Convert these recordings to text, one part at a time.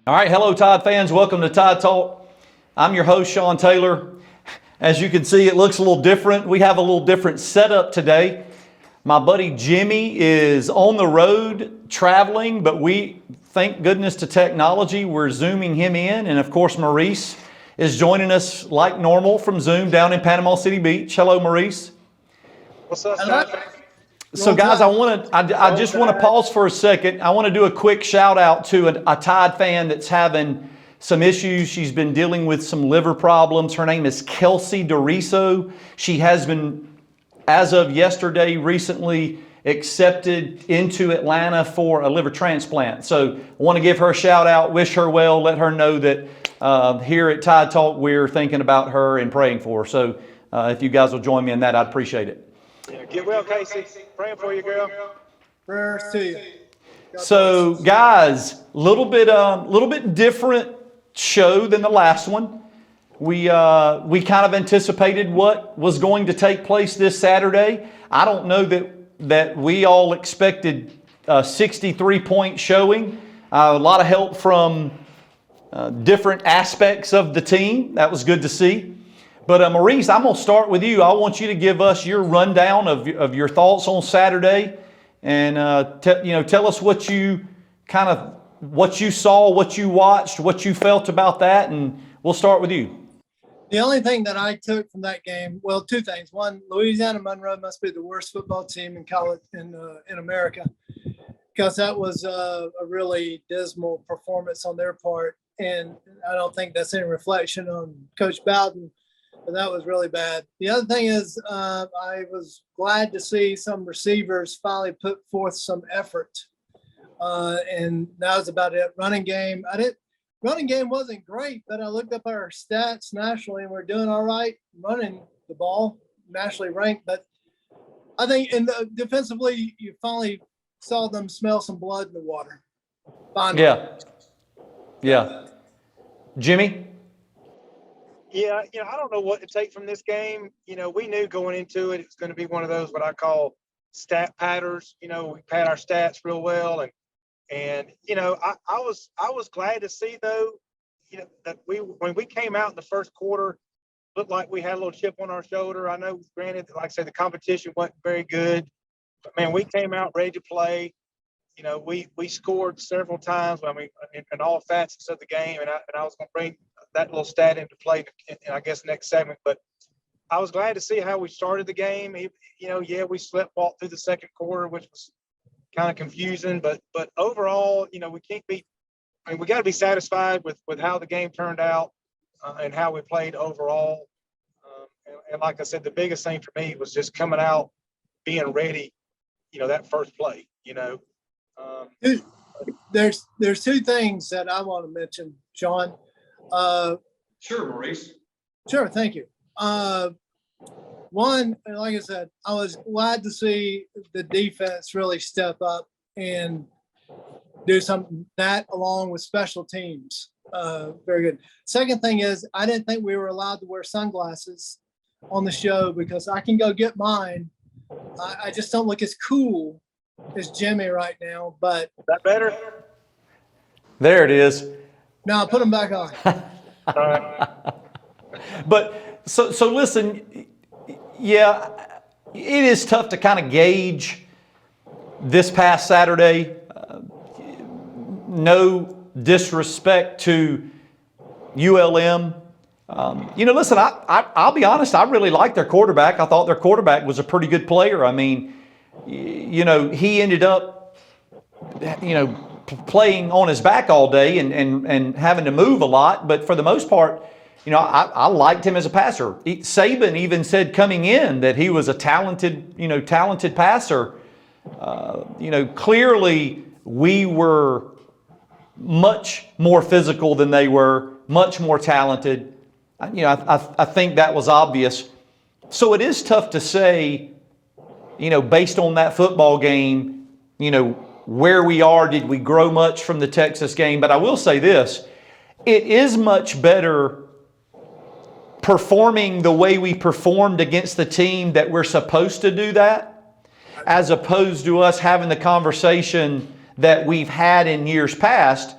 All right, hello Tide fans. Welcome to Tide Talk. I'm your host, Shawn Taylor. As you can see, it looks a little different. We have a little different setup today. My buddy Jimmy is on the road traveling, but we, thank goodness to technology, we're Zooming him in. And of course, Maurice is joining us like normal from Zoom down in Panama City Beach. Hello, Maurice. What's up, Tide? So guys, I just want to pause for a second. I want to do a quick shout out to a Tide fan that's having some issues. She's been dealing with some liver problems. Her name is Kelsey DeRiso. She has been, as of yesterday, recently accepted into Atlanta for a liver transplant. So I want to give her a shout out, wish her well, let her know that here at Tide Talk, we're thinking about her and praying for her. So if you guys will join me in that, I'd appreciate it. Yeah, get well, Casey. Praying for you, girl. Prayers to you. So, guys, little bit different show than the last one. We kind of anticipated what was going to take place this Saturday. I don't know that we all expected a 63-point showing. A lot of help from different aspects of the team. That was good to see. But Maurice, I'm going to start with you. I want you to give us your rundown of your thoughts on Saturday, and tell us what you saw, what you watched, what you felt about that, and we'll start with you. The only thing that I took from that game, well, two things. One, UL Monroe must be the worst football team in college in America, because that was a really dismal performance on their part, and I don't think that's any reflection on Coach Bowden. But that was really bad. The other thing is I was glad to see some receivers finally put forth some effort. And that was about it. Running game wasn't great, but I looked up our stats nationally and we're doing all right running the ball, nationally ranked. But I think defensively, you finally saw them smell some blood in the water. Finally. Yeah. Jimmy? Yeah, I don't know what to take from this game. We knew going into it, it's going to be one of those what I call stat patters. We pad our stats real well, and I was glad to see though, that when we came out in the first quarter, looked like we had a little chip on our shoulder. I know, granted, like I said, the competition wasn't very good, but man, we came out ready to play. We scored several times. In all facets of the game, and I was going to bring that little stat into play in I guess next segment. But I was glad to see how we started the game. We walked through the second quarter, which was kind of confusing. But overall, we can't be. We got to be satisfied with how the game turned out and how we played overall. And like I said, the biggest thing for me was just coming out, being ready. That first play. There's two things that I want to mention, Shawn. Sure, Maurice. Sure, thank you. One, like I said, I was glad to see the defense really step up and do something that along with special teams. Very good. Second thing is, I didn't think we were allowed to wear sunglasses on the show because I can go get mine. I just don't look as cool as Jimmy right now, but is that better? There it is. No, put them back on. But so listen, yeah, it is tough to kind of gauge this past Saturday. No disrespect to ULM. Listen, I'll be honest, I really liked their quarterback. I thought their quarterback was a pretty good player. I mean, he ended up, playing on his back all day and having to move a lot. But for the most part, I liked him as a passer. Saban even said coming in that he was a talented passer. Clearly we were much more physical than they were, much more talented. I think that was obvious. So it is tough to say, based on that football game, where we are, did we grow much from the Texas game? But I will say this, it is much better performing the way we performed against the team that we're supposed to do that, as opposed to us having the conversation that we've had in years past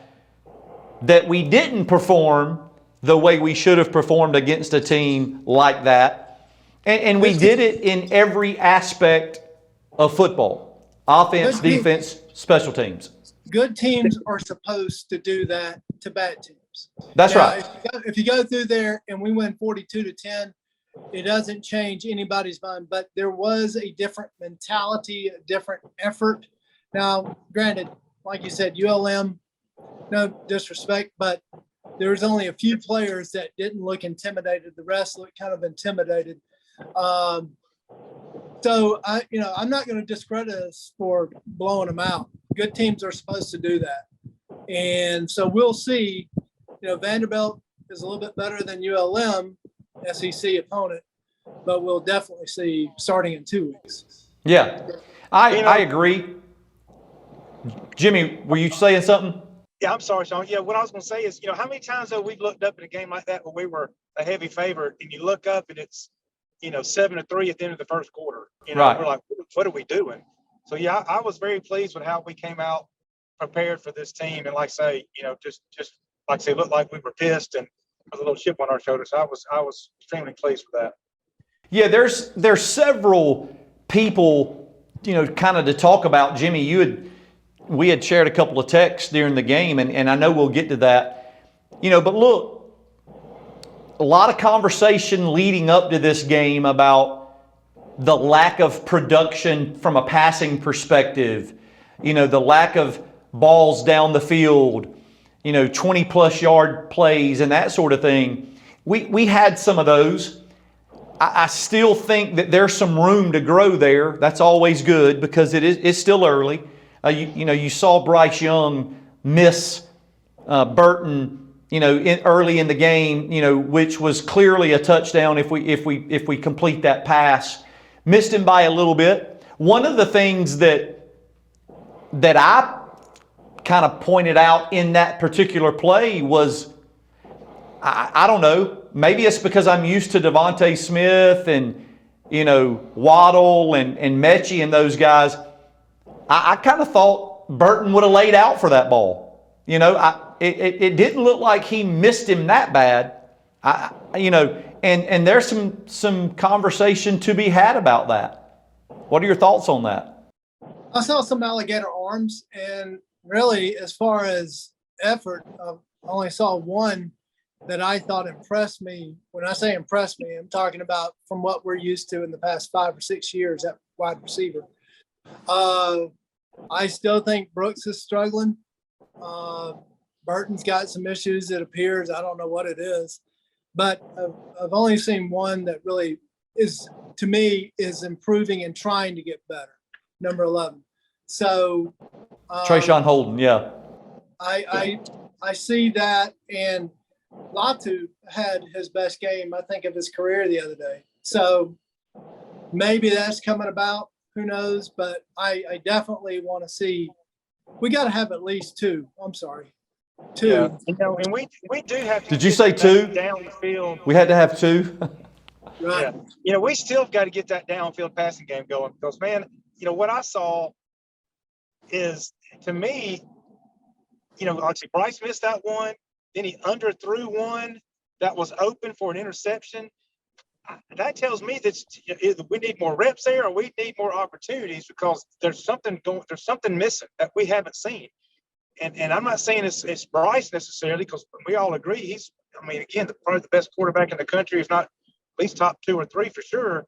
that we didn't perform the way we should have performed against a team like that. And we did it in every aspect of football: offense, defense, special teams. Good teams are supposed to do that to bad teams. That's Now, right. If you go through there and we win 42-10, it doesn't change anybody's mind, but there was a different mentality, a different effort. Now, granted, like you said, ULM, no disrespect, but there was only a few players that didn't look intimidated. The rest looked kind of intimidated. So I'm not going to discredit us for blowing them out. Good teams are supposed to do that. And so we'll see. Vanderbilt is a little bit better than ULM, SEC opponent, but we'll definitely see starting in 2 weeks. Yeah, I agree. Jimmy, were you saying something? Yeah, I'm sorry, Shawn. Yeah, what I was going to say is, how many times have we looked up in a game like that where we were a heavy favorite, and you look up and it's, 7-3 at the end of the first quarter. Right. We're like, what are we doing? So yeah, I was very pleased with how we came out prepared for this team, and like I say, just like I say, looked like we were pissed and a little chip on our shoulders. I was extremely pleased with that. Yeah, there's several people, kind of to talk about. Jimmy, we had shared a couple of texts during the game, and I know we'll get to that. But look, a lot of conversation leading up to this game about the lack of production from a passing perspective, the lack of balls down the field, 20-plus yard plays and that sort of thing. We had some of those. I still think that there's some room to grow there. That's always good because it's still early. You saw Bryce Young miss Burton, early in the game, which was clearly a touchdown if we complete that pass. Missed him by a little bit. One of the things that I kind of pointed out in that particular play was, I don't know, maybe it's because I'm used to Devontae Smith and, Waddle and Mechie and those guys. I kind of thought Burton would have laid out for that ball. It didn't look like he missed him that bad. And there's some conversation to be had about that. What are your thoughts on that? I saw some alligator arms, and really, as far as effort, I only saw one that I thought impressed me. When I say impressed me, I'm talking about from what we're used to in the past 5 or 6 years at wide receiver. I still think Brooks is struggling. Burton's got some issues, it appears. I don't know what it is. But I've only seen one that really is, to me, is improving and trying to get better, number 11. So Trayshawn Holden, yeah. I see that, and Latu had his best game, I think, of his career the other day. So maybe that's coming about. Who knows? But I definitely want to see. We got to have at least 2. I'm sorry, 2. Yeah. And we do have to. Did you say 2? Down the field. We had to have 2. Right. Yeah. We still got to get that downfield passing game going because, man, what I saw is, to me, actually Bryce missed that one. Then he underthrew one that was open for an interception. That tells me that we need more reps there, or we need more opportunities because there's something missing that we haven't seen. And I'm not saying it's Bryce necessarily, because we all agree he's, again, probably the best quarterback in the country, if not at least top 2 or 3 for sure,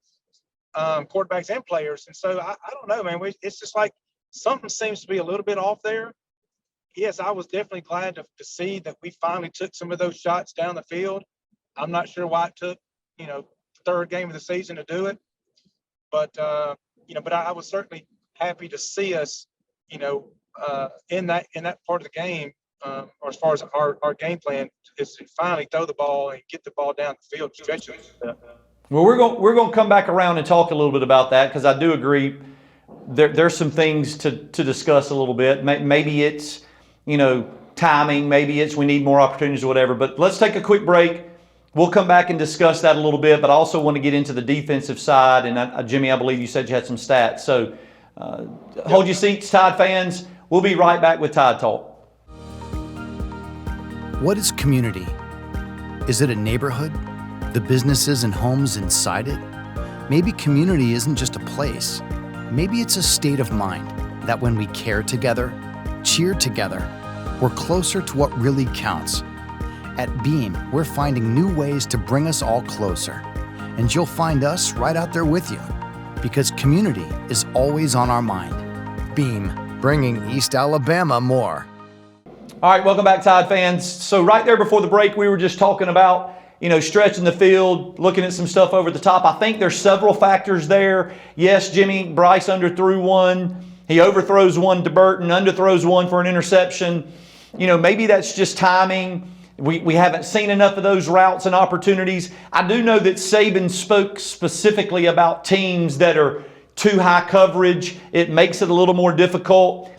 quarterbacks and players. And so I don't know, man. It's just like something seems to be a little bit off there. Yes, I was definitely glad to see that we finally took some of those shots down the field. I'm not sure why it took, the 3rd game of the season to do it. But I was certainly happy to see us, in that part of the game, or as far as our game plan is to finally throw the ball and get the ball down the field, stretch it. Well, we're going to come back around and talk a little bit about that because I do agree there's some things to discuss a little bit. Maybe it's, timing. Maybe it's we need more opportunities or whatever. But let's take a quick break. We'll come back and discuss that a little bit, but I also want to get into the defensive side. And Jimmy, I believe you said you had some stats. So hold your seats, Tide fans. We'll be right back with Tide Talk. What is community? Is it a neighborhood? The businesses and homes inside it? Maybe community isn't just a place. Maybe it's a state of mind that when we care together, cheer together, we're closer to what really counts. At Beam, we're finding new ways to bring us all closer. And you'll find us right out there with you, because community is always on our mind. Beam, bringing East Alabama more. All right, welcome back, Tide fans. So right there before the break, we were just talking about, stretching the field, looking at some stuff over the top. I think there's several factors there. Yes, Bryce underthrew one. He overthrows one to Burton, underthrows one for an interception. Maybe that's just timing. We haven't seen enough of those routes and opportunities. I do know that Saban spoke specifically about teams that are too high coverage. It makes it a little more difficult.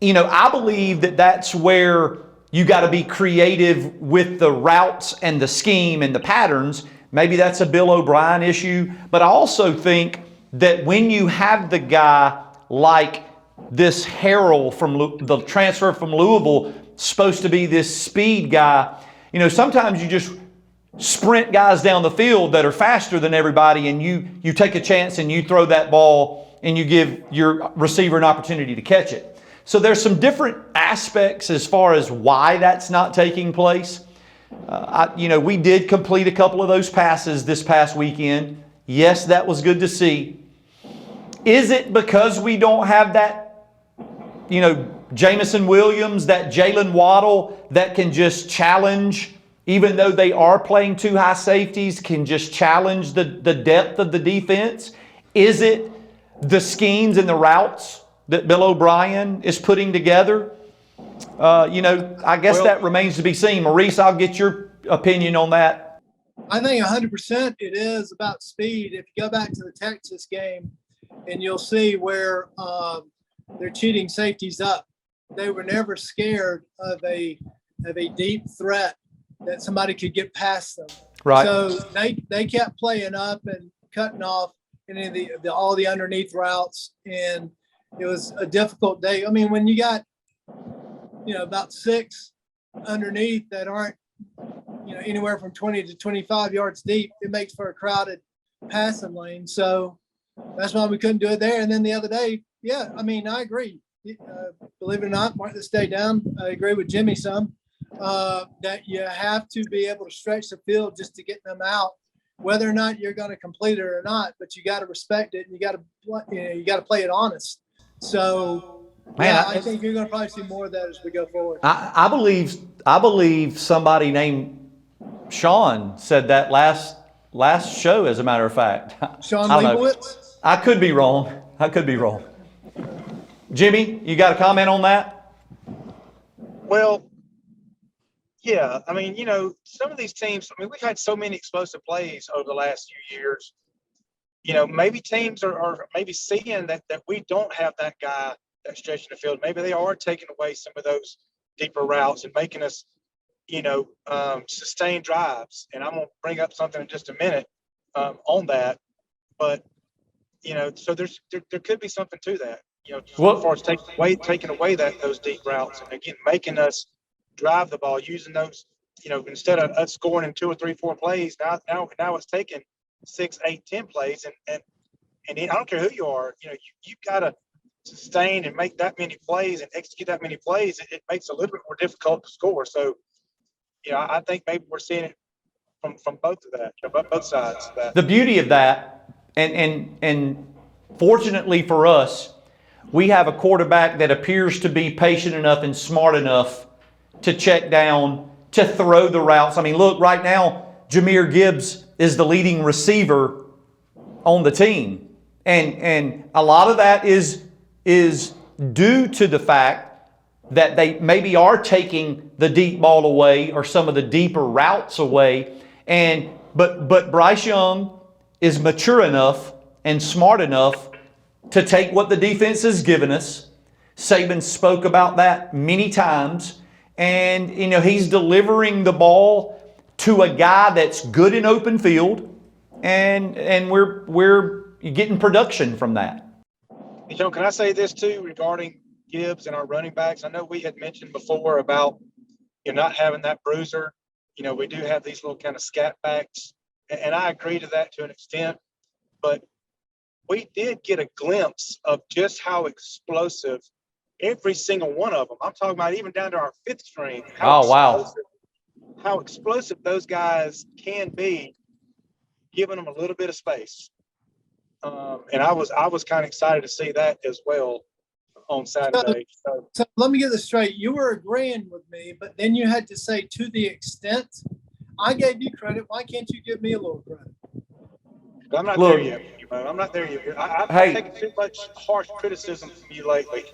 I believe that that's where you got to be creative with the routes and the scheme and the patterns. Maybe that's a Bill O'Brien issue. But I also think that when you have the guy like this Harrell from the transfer from Louisville, supposed to be this speed guy, sometimes you just sprint guys down the field that are faster than everybody, and you take a chance and you throw that ball and you give your receiver an opportunity to catch it. So there's some different aspects as far as why that's not taking place. We did complete a couple of those passes this past weekend. Yes, that was good to see. Is it because we don't have that, Jamison Williams, that Jalen Waddle that can just challenge, even though they are playing two high safeties, can just challenge the depth of the defense? Is it the schemes and the routes that Bill O'Brien is putting together? I guess that remains to be seen. Maurice, I'll get your opinion on that. I think 100% it is about speed. If you go back to the Texas game, and you'll see where they're cheating safeties up. They were never scared of a deep threat that somebody could get past them. Right. So they kept playing up and cutting off any of all the underneath routes, and it was a difficult day. I mean, when you got about 6 underneath that aren't anywhere from 20 to 25 yards deep, it makes for a crowded passing lane. So that's why we couldn't do it there. And then the other day, I agree. Believe it or not, mark this day down. I agree with Jimmy some that you have to be able to stretch the field just to get them out, whether or not you're going to complete it or not. But you got to respect it, and you got to play it honest. So, I think you're going to probably see more of that as we go forward. I believe somebody named Shawn said that last show, as a matter of fact. Shawn Leibowitz? I could be wrong. Jimmy, you got a comment on that? Well, yeah. I mean, some of these teams, we've had so many explosive plays over the last few years. Maybe teams are maybe seeing that we don't have that guy that's stretching the field. Maybe they are taking away some of those deeper routes and making us, sustain drives. And I'm going to bring up something in just a minute on that. But, so there could be something to that, as far as taking away those deep routes, and again, making us drive the ball, using those, instead of us scoring in 2 or 3, 4 plays, now it's taking 6, 8, 10 plays. And I don't care who you are, you've got to sustain and make that many plays and execute that many plays. It makes it a little bit more difficult to score. So, I think maybe we're seeing it from both of that, both sides of that. The beauty of that, and fortunately for us, we have a quarterback that appears to be patient enough and smart enough to check down, to throw the routes. I mean, look, right now, Jahmyr Gibbs is the leading receiver on the team. And a lot of that is due to the fact that they maybe are taking the deep ball away or some of the deeper routes away. But Bryce Young is mature enough and smart enough to take what the defense has given us. Saban spoke about that many times. And, he's delivering the ball to a guy that's good in open field. And we're getting production from that. Can I say this too regarding Gibbs and our running backs? I know we had mentioned before about, you're not having that bruiser. We do have these little kind of scat backs, and I agree to that to an extent, but we did get a glimpse of just how explosive every single one of them. I'm talking about even down to our fifth string. Wow. How explosive those guys can be, giving them a little bit of space. And I was kind of excited to see that as well on Saturday. So let me get this straight. You were agreeing with me, but then you had to say to the extent. I gave you credit. Why can't you give me a little credit? I'm not there yet. I'm not there yet. I've taken too much harsh criticism from you lately.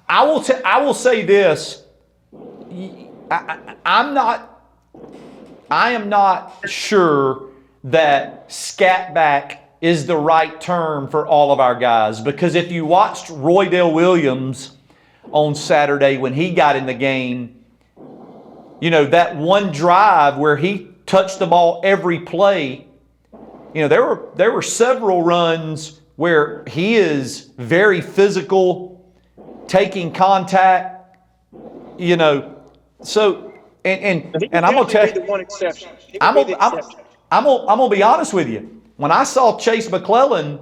I will say this. I am not sure that scat back is the right term for all of our guys, because if you watched Roydell Williams on Saturday when he got in the game, that one drive where he touched the ball every play, there were several runs where he is very physical, taking contact, so and I'm gonna tell you, the one exception. I'm gonna be honest with you. When I saw Chase McClellan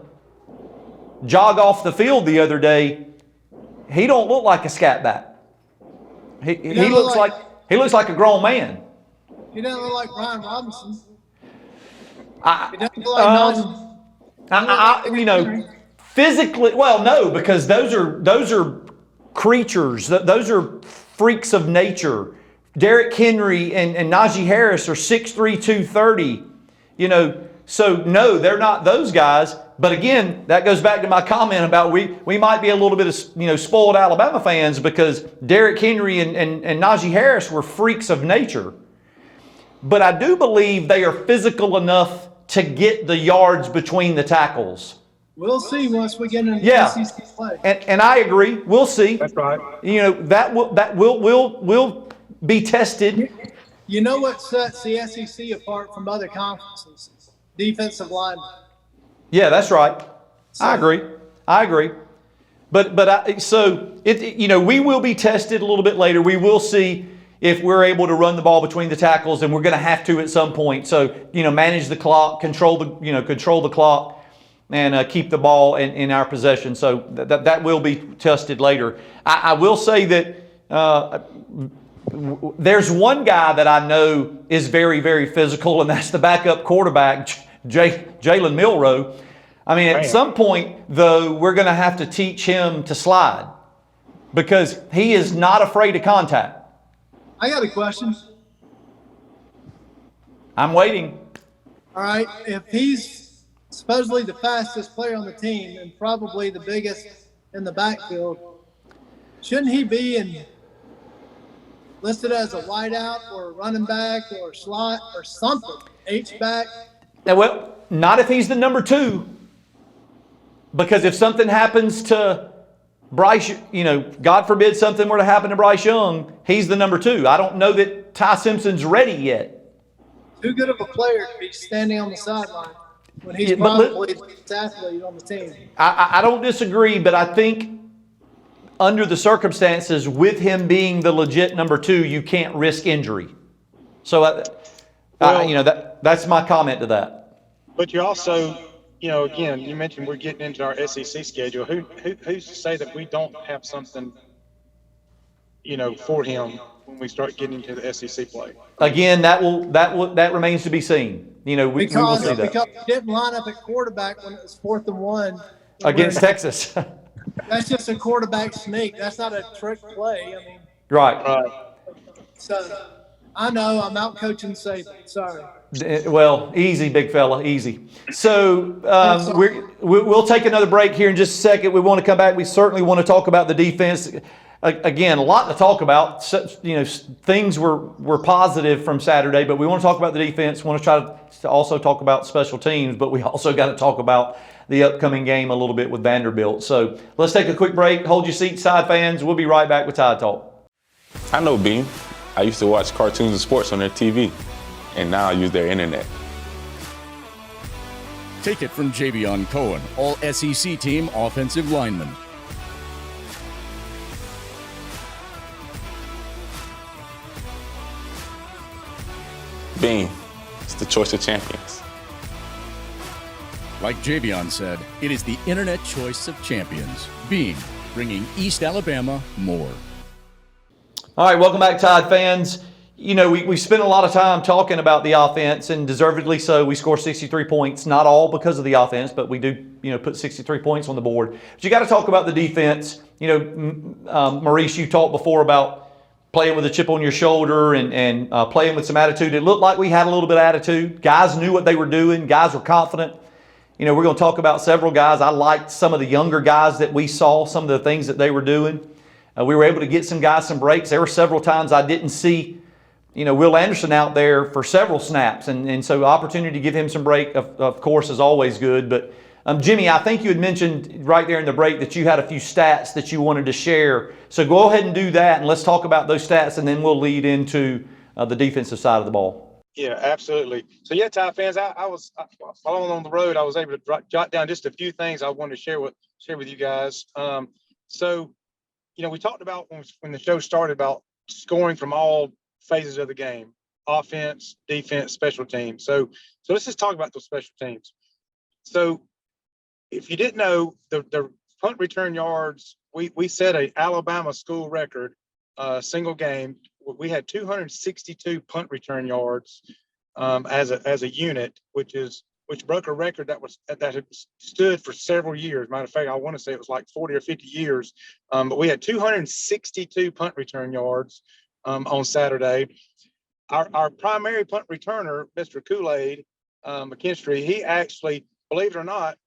jog off the field the other day, he don't look like a scat back. He looks like a grown man. He doesn't look like Brian Robinson. I, He doesn't look like physically, well, no, because those are creatures. Those are freaks of nature. Derrick Henry and Najee Harris are 6'3", 230. So no, they're not those guys. But again, that goes back to my comment about we might be a little bit of spoiled Alabama fans because Derrick Henry and Najee Harris were freaks of nature. But I do believe they are physical enough to get the yards between the tackles. We'll see once we get into SEC play. And I agree. We'll see. That's right. That will be tested. You know what sets the SEC apart from other conferences? Defensive linemen. Yeah, that's right. I agree. But we will be tested a little bit later. We will see if we're able to run the ball between the tackles, and we're going to have to at some point. So, manage the clock, control the clock, and keep the ball in our possession. So that will be tested later. I will say that there's one guy that I know is very, very physical, and that's the backup quarterback, Jalen Milroe. I mean, at some point, though, we're going to have to teach him to slide because he is not afraid of contact. I got a question. I'm waiting. All right. If he's supposedly the fastest player on the team and probably the biggest in the backfield, shouldn't he be listed as a wideout or a running back or a slot or something? H-back? Well, not if he's the number 2. Because if something happens to Bryce, God forbid something were to happen to Bryce Young, he's the number 2. I don't know that Ty Simpson's ready yet. Too good of a player to be standing on the sideline when he's probably the best athlete on the team. I don't disagree, but I think under the circumstances, with him being the legit number 2, you can't risk injury. So, that's my comment to that. But you also, again, you mentioned we're getting into our SEC schedule. Who's to say that we don't have something, for him when we start getting into the SEC play? Again, that remains to be seen. We will see that. Because he didn't line up at quarterback when it was 4th and 1 against Texas. That's just a quarterback sneak. That's not a trick play. I mean, right. So I know I'm out coaching Saban. Sorry. Well, easy, big fella, easy. So we'll take another break here in just a second. We want to come back. We certainly want to talk about the defense. Again, a lot to talk about. Things were positive from Saturday, but we want to talk about the defense. We want to try to also talk about special teams, but we also got to talk about the upcoming game a little bit with Vanderbilt. So let's take a quick break. Hold your seats, Tide fans. We'll be right back with Tide Talk. I know Beam. I used to watch cartoons and sports on their TV, and now I use their internet. Take it from Javion Cohen, all SEC team offensive lineman. Beam, it's the choice of champions. Like Javion said, it is the internet choice of champions. Beam, bringing East Alabama more. All right, welcome back, Tide fans. You know, we spent a lot of time talking about the offense, and deservedly so. We scored 63 points, not all because of the offense, but we do, put 63 points on the board. But you got to talk about the defense. Maurice, you talked before about playing with a chip on your shoulder and playing with some attitude. It looked like we had a little bit of attitude. Guys knew what they were doing. Guys were confident. We're going to talk about several guys. I liked some of the younger guys that we saw, some of the things that they were doing. We were able to get some guys some breaks. There were several times I didn't see Will Anderson out there for several snaps. And so the opportunity to give him some break, of course, is always good. But, Jimmy, I think you had mentioned right there in the break that you had a few stats that you wanted to share. So go ahead and do that, and let's talk about those stats, and then we'll lead into the defensive side of the ball. Yeah, absolutely. So, yeah, Tide fans, I was following on the road. I was able to jot down just a few things I wanted to share with you guys. We talked about when the show started about scoring from all phases of the game: offense, defense, special teams. So let's just talk about those special teams. So if you didn't know, the punt return yards, we set a Alabama school record, single game. We had 262 punt return yards as a unit, which broke a record that had stood for several years. Matter of fact, I want to say it was like 40 or 50 years. But we had 262 punt return yards on Saturday. Our primary punt returner, Mr. Kool-Aid McKinstry, he actually, believe it or not,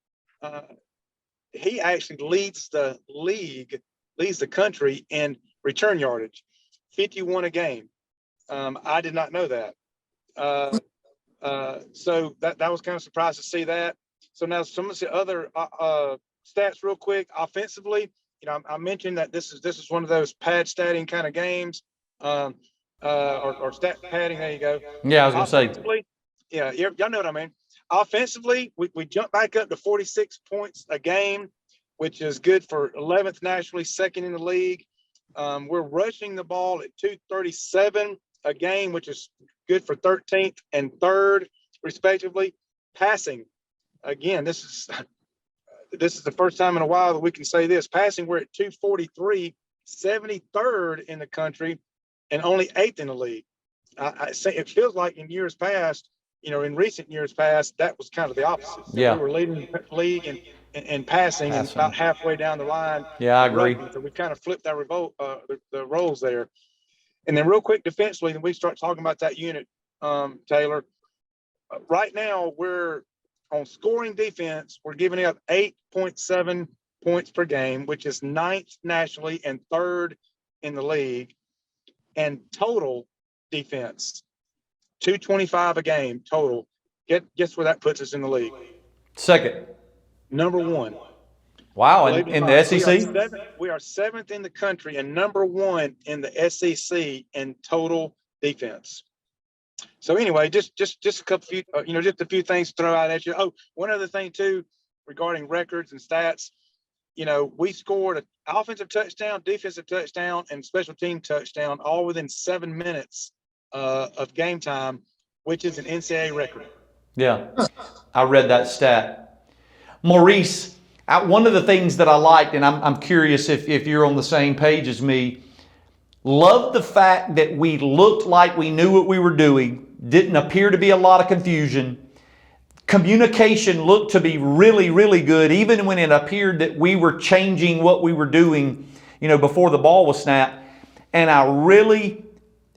he actually leads the country in return yardage, 51 a game. I did not know that. So that was kind of surprised to see that. So now some of the other stats real quick. Offensively, I mentioned that this is one of those pad statting kind of games, or stat padding. There you go. Yeah, I was going to say. Yeah, y'all know what I mean. Offensively, we jumped back up to 46 points a game, which is good for 11th nationally, second in the league. We're rushing the ball at 237 a game, which is good for 13th and 3rd, respectively. Passing, again, this is the first time in a while that we can say this. Passing, we're at 243, 73rd in the country, and only 8th in the league. I say it feels like in years past, in recent years past, that was kind of the opposite. Yeah. We were leading the league in passing and about halfway down the line. Yeah, I agree. So we kind of flipped that the roles there. And then real quick defensively, and we start talking about that unit, Taylor. Right now, we're on scoring defense. We're giving up 8.7 points per game, which is 9th nationally and 3rd in the league. And total defense, 225 a game total. Guess where that puts us in the league? Second. Number 1. Wow, in the SEC? We are 7th in the country and number 1 in the SEC in total defense. So anyway, just a couple few, just a few things to throw out at you. Oh, one other thing too, regarding records and stats. We scored an offensive touchdown, defensive touchdown, and special team touchdown all within 7 minutes of game time, which is an NCAA record. Yeah, I read that stat. Maurice, one of the things that I liked, and I'm curious if you're on the same page as me, love the fact that we looked like we knew what we were doing, didn't appear to be a lot of confusion. Communication looked to be really, really good, even when it appeared that we were changing what we were doing, before the ball was snapped. And I really,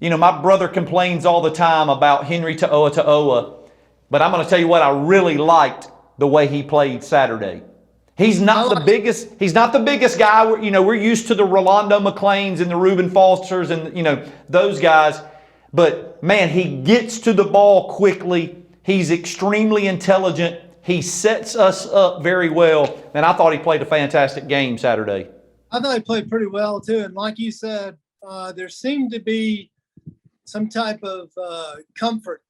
my brother complains all the time about Henry To'oa, but I'm going to tell you what, I really liked the way he played Saturday. He's not the biggest. He's not the biggest guy. We're used to the Rolando McClains and the Reuben Fosters and those guys. But man, he gets to the ball quickly. He's extremely intelligent. He sets us up very well. And I thought he played a fantastic game Saturday. I thought he played pretty well too. And like you said, there seemed to be some type of comfort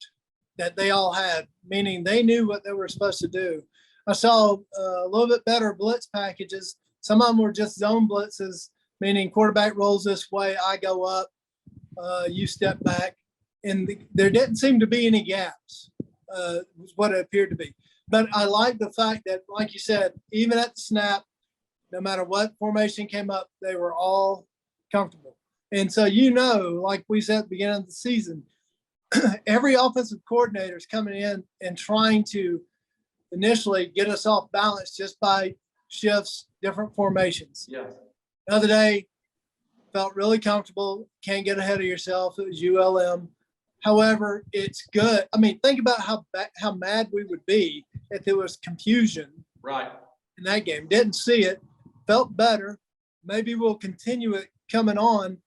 that they all had, meaning they knew what they were supposed to do. I saw a little bit better blitz packages. Some of them were just zone blitzes, meaning quarterback rolls this way, I go up, you step back. and there didn't seem to be any gaps, was what it appeared to be. But I like the fact that, like you said, even at the snap, no matter what formation came up, they were all comfortable. And so, like we said at the beginning of the season, every offensive coordinator is coming in and trying to initially get us off balance just by shifts, different formations. Yeah. The other day, felt really comfortable. Can't get ahead of yourself. It was ULM. However, it's good. I mean, think about how mad we would be if there was confusion Right. in that game. Didn't see it. Felt better. Maybe we'll continue it coming on.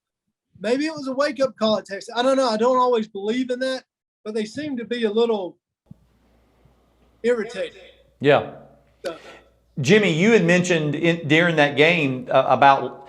Maybe it was a wake-up call at Texas. I don't know. I don't always believe in that, but they seem to be a little irritated. Yeah. So, Jimmy, you had mentioned during that game about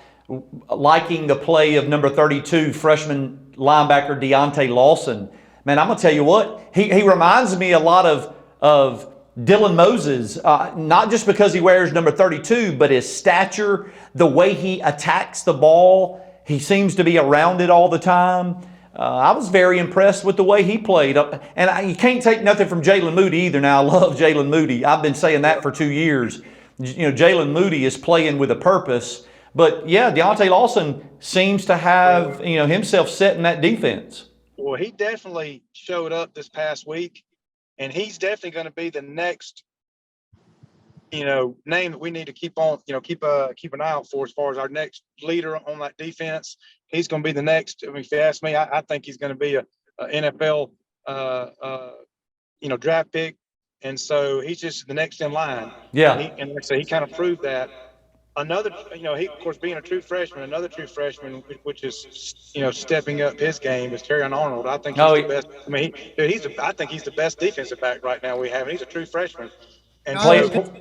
liking the play of number 32, freshman linebacker Deontay Lawson. Man, I'm going to tell you what, he reminds me a lot of Dylan Moses, not just because he wears number 32, but his stature, the way he attacks the ball. He seems to be around it all the time. I was very impressed with the way he played. And you can't take nothing from Jalen Moody either. Now, I love Jalen Moody. I've been saying that for 2 years. Jalen Moody is playing with a purpose. But, yeah, Deontay Lawson seems to have, himself set in that defense. Well, he definitely showed up this past week, and he's definitely going to be the next, name that we need to keep on, keep an eye out for as far as our next leader on that defense. He's going to be the next. I mean, if you ask me, I think he's going to be a NFL, draft pick, and so he's just the next in line. Yeah, and like I say, he kind of proved that. Another, he, of course, being a true freshman, another true freshman, which is, stepping up his game, is Terrion Arnold. I think he's the best. I mean, I think he's the best defensive back right now we have, and he's a true freshman. And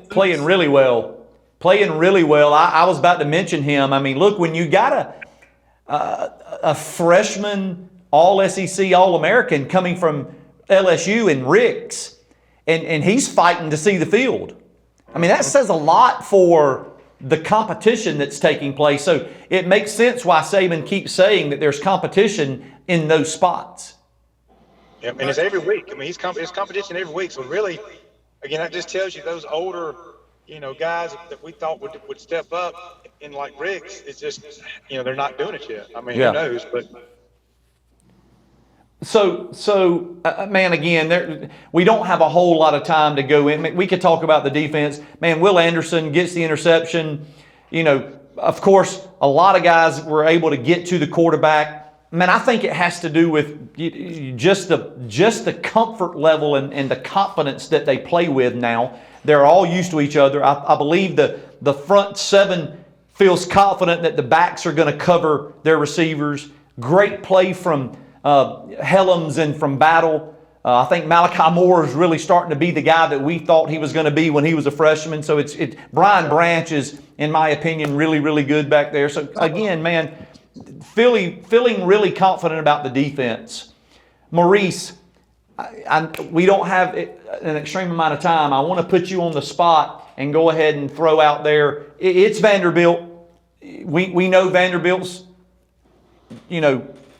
playing really well. Playing really well. I was about to mention him. I mean, look, when you got a freshman All-SEC, All-American coming from LSU and Ricks, and he's fighting to see the field. I mean, that says a lot for the competition that's taking place. So it makes sense why Saban keeps saying that there's competition in those spots. Yeah, and it's every week. I mean, it's competition every week. So really, again, that just tells you those older, guys that we thought would step up in like Ricks, it's just, they're not doing it yet. I mean, Who knows? But So, man, again, we don't have a whole lot of time to go in. We could talk about the defense. Man, Will Anderson gets the interception. Of course, a lot of guys were able to get to the quarterback. Man, I think it has to do with just the comfort level and the confidence that they play with now. They're all used to each other. I believe the front seven feels confident that the backs are going to cover their receivers. Great play from Helms and from Battle. I think Malachi Moore is really starting to be the guy that we thought he was going to be when he was a freshman. So it's Brian Branch is, in my opinion, really, really good back there. So again, man, feeling really confident about the defense. Maurice, we don't have an extreme amount of time. I want to put you on the spot and go ahead and throw out there. It's Vanderbilt. We know Vanderbilt's,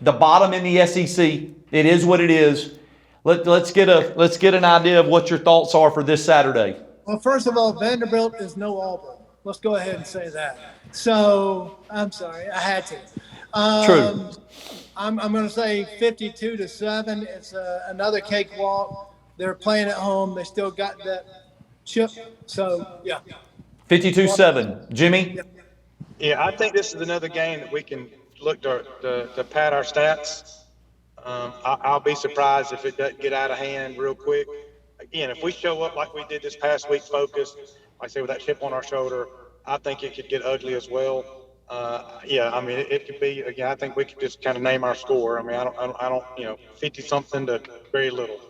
the bottom in the SEC. It is what it is. Let's get an idea of what your thoughts are for this Saturday. Well, first of all, Vanderbilt is no Auburn. Let's go ahead and say that. So I'm sorry, I had to. True. I'm going to say 52-7. It's another cakewalk. They're playing at home. They still got that chip. So yeah. 52-7. Jimmy. Yeah, I think this is another game that we can look to pad our stats. I'll be surprised if it doesn't get out of hand real quick. Again, if we show up like we did this past week, focused, like I say, with that chip on our shoulder, I think it could get ugly as well. I mean, it could be, again, I think we could just kind of name our score. I mean, I don't 50 something to very little.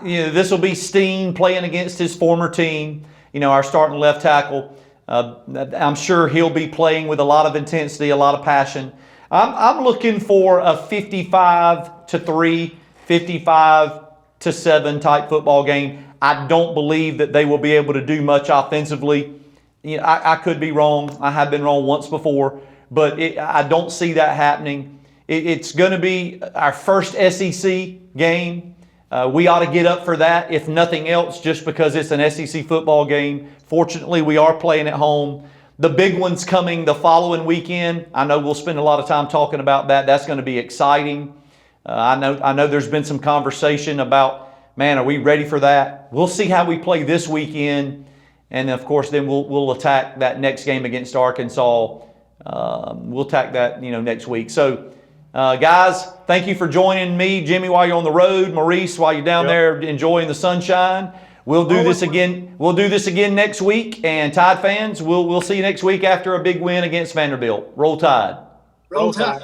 This will be Steen playing against his former team, our starting left tackle. I'm sure he'll be playing with a lot of intensity, a lot of passion. I'm looking for a 55-3, 55-7 type football game. I don't believe that they will be able to do much offensively. I could be wrong. I have been wrong once before, but I don't see that happening. It's going to be our first SEC game. We ought to get up for that, if nothing else, just because it's an SEC football game. Fortunately, we are playing at home. The big one's coming the following weekend. I know we'll spend a lot of time talking about that. That's going to be exciting. I know there's been some conversation about, man, are we ready for that? We'll see how we play this weekend. And of course, then we'll attack that next game against Arkansas. We'll attack that, next week. So, guys, thank you for joining me, Jimmy, while you're on the road. Maurice, while you're down there enjoying the sunshine. We'll do this again. We'll do this again next week. And Tide fans, we'll see you next week after a big win against Vanderbilt. Roll Tide. Roll Tide.